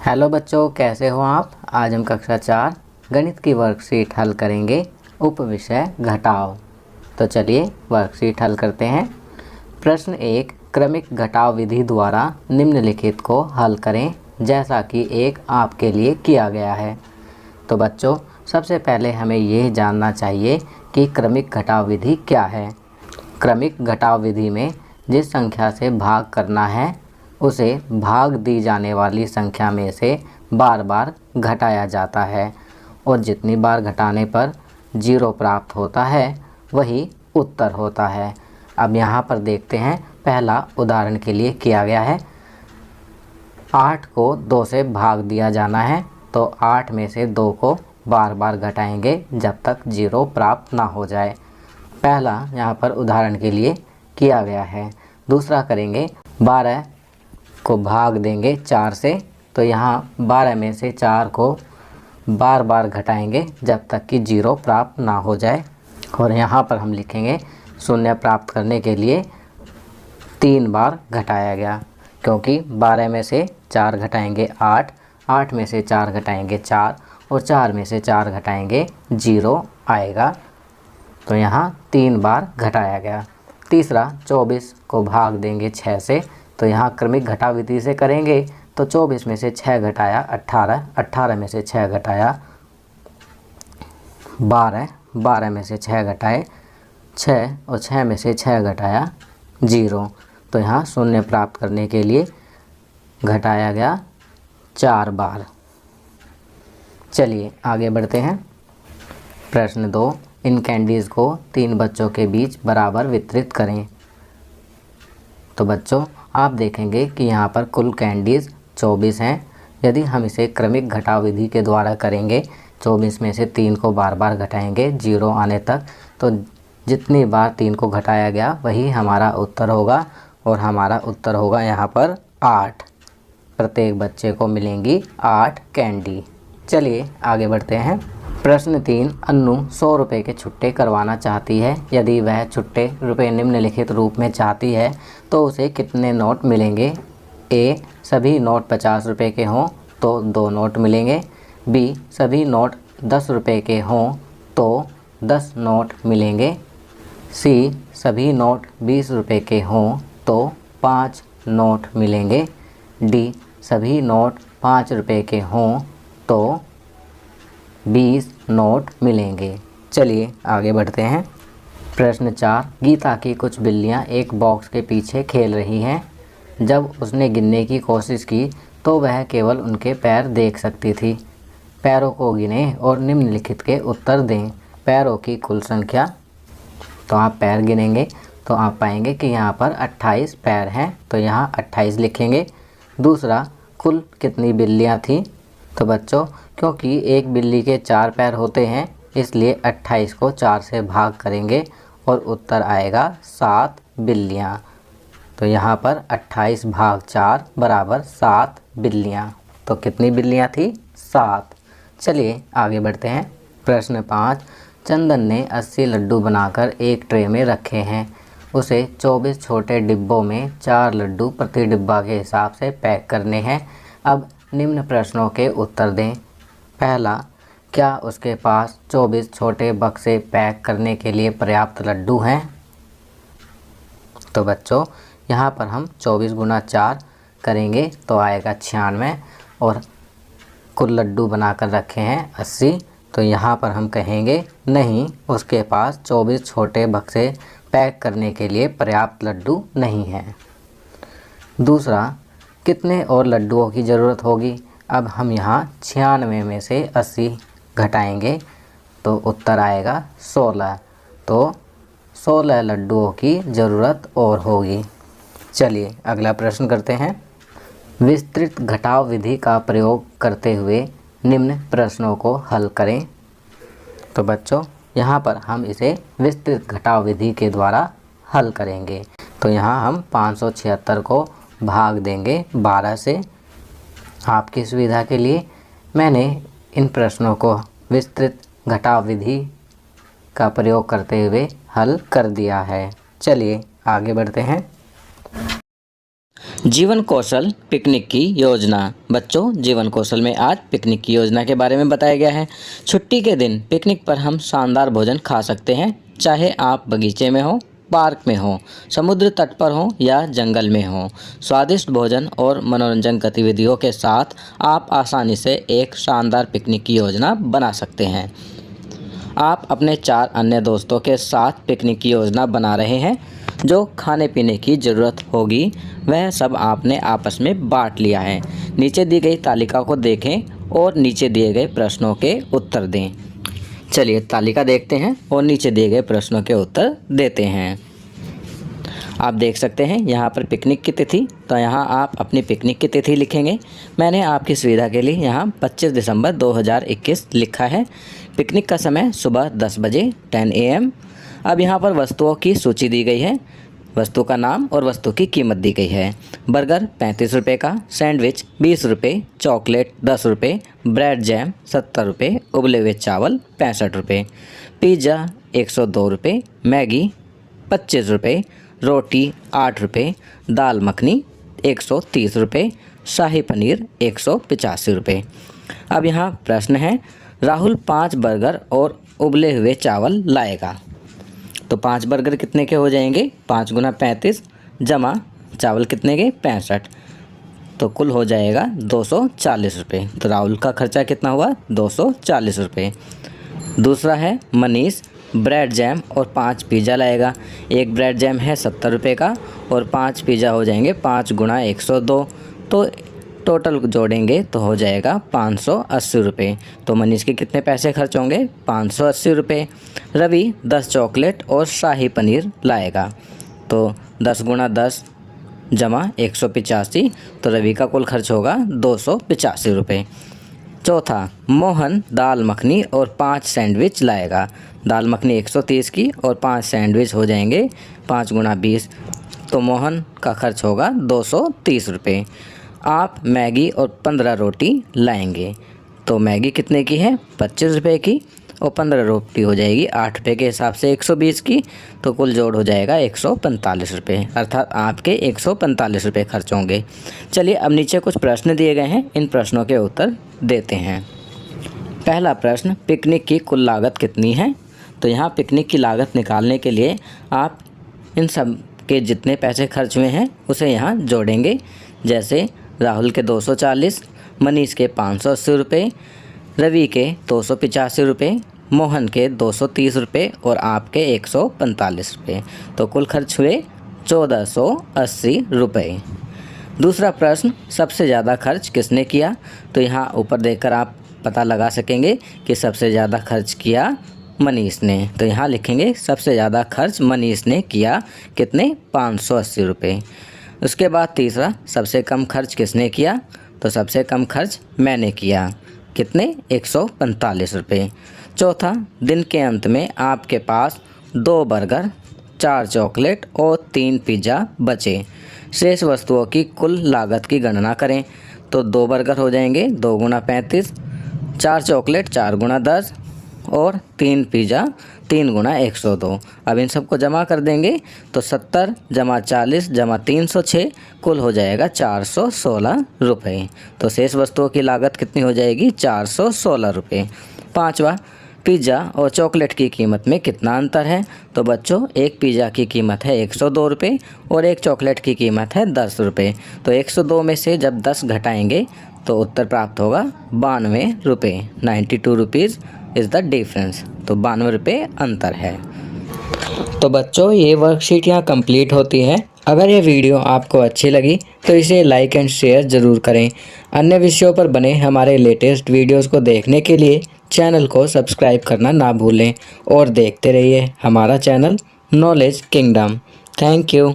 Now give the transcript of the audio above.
Hello बच्चों, कैसे हो आप। आज हम कक्षा 4 गणित की वर्कशीट हल करेंगे, उप विषय घटाव। तो चलिए वर्कशीट हल करते हैं। प्रश्न 1, क्रमिक घटाव विधि द्वारा निम्नलिखित को हल करें जैसा कि एक आपके लिए किया गया है। तो बच्चों, सबसे पहले हमें यह जानना चाहिए कि क्रमिक घटाव विधि क्या है। क्रमिक घटाव विधि में जिस संख्या से भाग करना है उसे भाग दी जाने वाली संख्या में से बार बार घटाया जाता है और जितनी बार घटाने पर 0 प्राप्त होता है वही उत्तर होता है। अब यहाँ पर देखते हैं, पहला उदाहरण के लिए किया गया है। 8 को 2 से भाग दिया जाना है, तो 8 में से 2 को बार बार घटाएंगे जब तक 0 प्राप्त ना हो जाए। पहला यहाँ पर उदाहरण के लिए किया गया है। दूसरा करेंगे, 12 को भाग देंगे 4 से, तो यहाँ 12 में से 4 को बार बार घटाएंगे जब तक कि 0 प्राप्त ना हो जाए। और यहाँ पर हम लिखेंगे शून्य प्राप्त करने के लिए 3 बार घटाया गया, क्योंकि 12 में से 4 घटाएंगे 8, 8 में से 4 घटाएंगे 4 और 4 में से 4 घटाएंगे 0 आएगा, तो यहाँ 3 बार घटाया गया। तीसरा, 24 को भाग देंगे 6 से, तो यहाँ क्रमिक घटाव विधि से करेंगे, तो 24 में से 6 घटाया 18, 18 में से 6 घटाया 12, 12 में से 6 घटाए 6 और 6 में से 6 घटाया 0, तो यहाँ शून्य प्राप्त करने के लिए घटाया गया 4 बार। चलिए आगे बढ़ते हैं। प्रश्न 2, इन कैंडीज़ को 3 बच्चों के बीच बराबर वितरित करें। तो बच्चों, आप देखेंगे कि यहाँ पर कुल कैंडीज़ 24 हैं। यदि हम इसे क्रमिक घटाव विधि के द्वारा करेंगे, 24 में से 3 को बार बार घटाएंगे 0 आने तक, तो जितनी बार 3 को घटाया गया वही हमारा उत्तर होगा, और हमारा उत्तर होगा यहाँ पर 8। प्रत्येक बच्चे को मिलेंगी 8 कैंडी। चलिए आगे बढ़ते हैं। प्रश्न 3, अन्नू 100 रुपये के छुट्टे करवाना चाहती है। यदि वह छुट्टे रुपये निम्नलिखित रूप में चाहती है तो उसे कितने नोट मिलेंगे। ए, सभी नोट 50 रुपये के हों तो 2 नोट मिलेंगे। बी, सभी नोट 10 रुपये के हों तो 10 नोट मिलेंगे। सी, सभी नोट 20 रुपये के हों तो 5 नोट मिलेंगे। डी, सभी नोट 5 रुपये के हों तो 20 नोट मिलेंगे। चलिए आगे बढ़ते हैं। प्रश्न 4, गीता की कुछ बिल्लियां एक बॉक्स के पीछे खेल रही हैं। जब उसने गिनने की कोशिश की तो वह केवल उनके पैर देख सकती थी। पैरों को गिने और निम्नलिखित के उत्तर दें। पैरों की कुल संख्या, तो आप पैर गिनेंगे तो आप पाएंगे कि यहाँ पर 28 पैर हैं, तो यहाँ 28 लिखेंगे। दूसरा, कुल कितनी बिल्लियाँ थीं। तो बच्चों, क्योंकि एक बिल्ली के 4 पैर होते हैं इसलिए 28 को 4 से भाग करेंगे और उत्तर आएगा 7 बिल्लियाँ। तो यहाँ पर 28 भाग 4 बराबर 7 बिल्लियाँ। तो कितनी बिल्लियाँ थी? 7। चलिए आगे बढ़ते हैं। प्रश्न 5, चंदन ने 80 लड्डू बनाकर एक ट्रे में रखे हैं। उसे 24 छोटे डिब्बों में 4 लड्डू प्रति डिब्बा के हिसाब से पैक करने हैं। अब निम्न प्रश्नों के उत्तर दें। पहला, क्या उसके पास 24 छोटे बक्से पैक करने के लिए पर्याप्त लड्डू हैं। तो बच्चों, यहाँ पर हम 24 गुना 4 करेंगे तो आएगा 96, और कुल लड्डू बनाकर रखे हैं 80, तो यहाँ पर हम कहेंगे नहीं, उसके पास 24 छोटे बक्से पैक करने के लिए पर्याप्त लड्डू नहीं हैं। दूसरा, कितने और लड्डुओं की ज़रूरत होगी। अब हम यहाँ 96 में से 80 घटाएंगे तो उत्तर आएगा 16, तो 16 लड्डुओं की ज़रूरत और होगी। चलिए अगला प्रश्न करते हैं। विस्तृत घटाव विधि का प्रयोग करते हुए निम्न प्रश्नों को हल करें। तो बच्चों, यहाँ पर हम इसे विस्तृत घटाव विधि के द्वारा हल करेंगे। तो यहाँ हम 576 को भाग देंगे 12 से। आपकी सुविधा के लिए मैंने इन प्रश्नों को विस्तृत घटाव विधि का प्रयोग करते हुए हल कर दिया है। चलिए आगे बढ़ते हैं। जीवन कौशल पिकनिक की योजना। बच्चों, जीवन कौशल में आज पिकनिक की योजना के बारे में बताया गया है। छुट्टी के दिन पिकनिक पर हम शानदार भोजन खा सकते हैं, चाहे आप बगीचे में हो, पार्क में हो, समुद्र तट पर हो या जंगल में हो। स्वादिष्ट भोजन और मनोरंजन गतिविधियों के साथ आप आसानी से एक शानदार पिकनिक की योजना बना सकते हैं। आप अपने 4 अन्य दोस्तों के साथ पिकनिक की योजना बना रहे हैं। जो खाने पीने की ज़रूरत होगी वह सब आपने आपस में बांट लिया है। नीचे दी गई तालिका को देखें और नीचे दिए गए प्रश्नों के उत्तर दें। चलिए तालिका देखते हैं और नीचे दिए गए प्रश्नों के उत्तर देते हैं। आप देख सकते हैं यहाँ पर पिकनिक की तिथि, तो यहाँ आप अपनी पिकनिक की तिथि लिखेंगे। मैंने आपकी सुविधा के लिए यहाँ 25 दिसंबर 2021 लिखा है। पिकनिक का समय सुबह 10 बजे 10 AM। अब यहाँ पर वस्तुओं की सूची दी गई है, वस्तु का नाम और वस्तु की कीमत दी गई है। बर्गर 35 रुपये का, सैंडविच 20 रुपये, चॉकलेट 10 रुपये, ब्रेड जैम 70 रुपये, उबले हुए चावल 65 रुपये, पिज़्ज़ा 102 रुपये, मैगी 25 रुपये, रोटी 8 रुपये, दाल मखनी 130 रुपये, शाही पनीर 185 रुपये। अब यहाँ प्रश्न है, राहुल 5 बर्गर और उबले हुए चावल लाएगा। तो 5 बर्गर कितने के हो जाएंगे? 5 गुना 35 जमा चावल कितने के? 65। तो कुल हो जाएगा 240 रुपये। तो राहुल का खर्चा कितना हुआ? 240 रुपये। दूसरा है, मनीष ब्रेड जैम और 5 पिज़्ज़ा लाएगा। एक ब्रेड जैम है 70 रुपये का और 5 पिज़्ज़ा हो जाएंगे 5 गुना 102। तो टोटल जोड़ेंगे तो हो जाएगा 580 रुपये। तो मनीष के कितने पैसे खर्च होंगे? 580 रुपये। रवि 10 चॉकलेट और शाही पनीर लाएगा। तो 10 गुना 10 जमा 185। तो रवि का कुल खर्च होगा 285 रुपये। चौथा, मोहन दाल मखनी और 5 सैंडविच लाएगा। दाल मखनी 130 की और 5 सैंडविच हो जाएंगे 5 गुना 20। तो मोहन का खर्च होगा 230 रुपये। आप मैगी और 15 रोटी लाएंगे। तो मैगी कितने की है? 25 रुपये की और 15 रोटी हो जाएगी 8 रुपये के हिसाब से 120 की। तो कुल जोड़ हो जाएगा 145 रुपये, अर्थात आपके 145 रुपये खर्च होंगे। चलिए अब नीचे कुछ प्रश्न दिए गए हैं, इन प्रश्नों के उत्तर देते हैं। पहला प्रश्न, पिकनिक की कुल लागत कितनी है? तो यहाँ पिकनिक की लागत निकालने के लिए आप इन सब के जितने पैसे खर्च हुए हैं उसे यहाँ जोड़ेंगे। जैसे राहुल के 240, मनीष के 580 रुपये, रवि के 285 रुपये, मोहन के 230 रुपये और आपके 145 रुपये। तो कुल खर्च हुए 1480 रुपये। दूसरा प्रश्न, सबसे ज़्यादा खर्च किसने किया? तो यहाँ ऊपर देखकर आप पता लगा सकेंगे कि सबसे ज़्यादा खर्च किया मनीष ने। तो यहाँ लिखेंगे सबसे ज़्यादा खर्च मनीष ने किया। कितने? 580 रुपये। उसके बाद तीसरा, सबसे कम खर्च किसने किया? तो सबसे कम खर्च मैंने किया। कितने? 145 रुपये। चौथा, दिन के अंत में आपके पास 2 बर्गर, 4 चॉकलेट और 3 पिज़्ज़ा बचे। शेष वस्तुओं की कुल लागत की गणना करें। तो 2 बर्गर हो जाएंगे 2 गुना 35, 4 चॉकलेट 4 गुना 10 और 3 पिज़्ज़ा 3 गुना 102। अब इन सबको जमा कर देंगे तो 70 जमा 40 जमा 306 कुल हो जाएगा 416 रुपये। तो शेष वस्तुओं की लागत कितनी हो जाएगी? 416 रुपये। पाँचवा, पिज़्ज़ा और चॉकलेट की कीमत में कितना अंतर है? तो बच्चों, एक पिज़्ज़ा की कीमत है 102 रुपये और एक चॉकलेट की कीमत है 10 रुपये। तो 102 में से जब 10 घटाएंगे तो उत्तर प्राप्त होगा 92 रुपये। 92 रुपीज़ इज़ द डिफरेंस। तो 92 रुपये अंतर है। तो बच्चों, ये वर्कशीट यहाँ कंप्लीट होती है। अगर ये वीडियो आपको अच्छी लगी तो इसे लाइक एंड शेयर ज़रूर करें। अन्य विषयों पर बने हमारे लेटेस्ट वीडियोस को देखने के लिए चैनल को सब्सक्राइब करना ना भूलें और देखते रहिए हमारा channel knowledge kingdom. Thank you.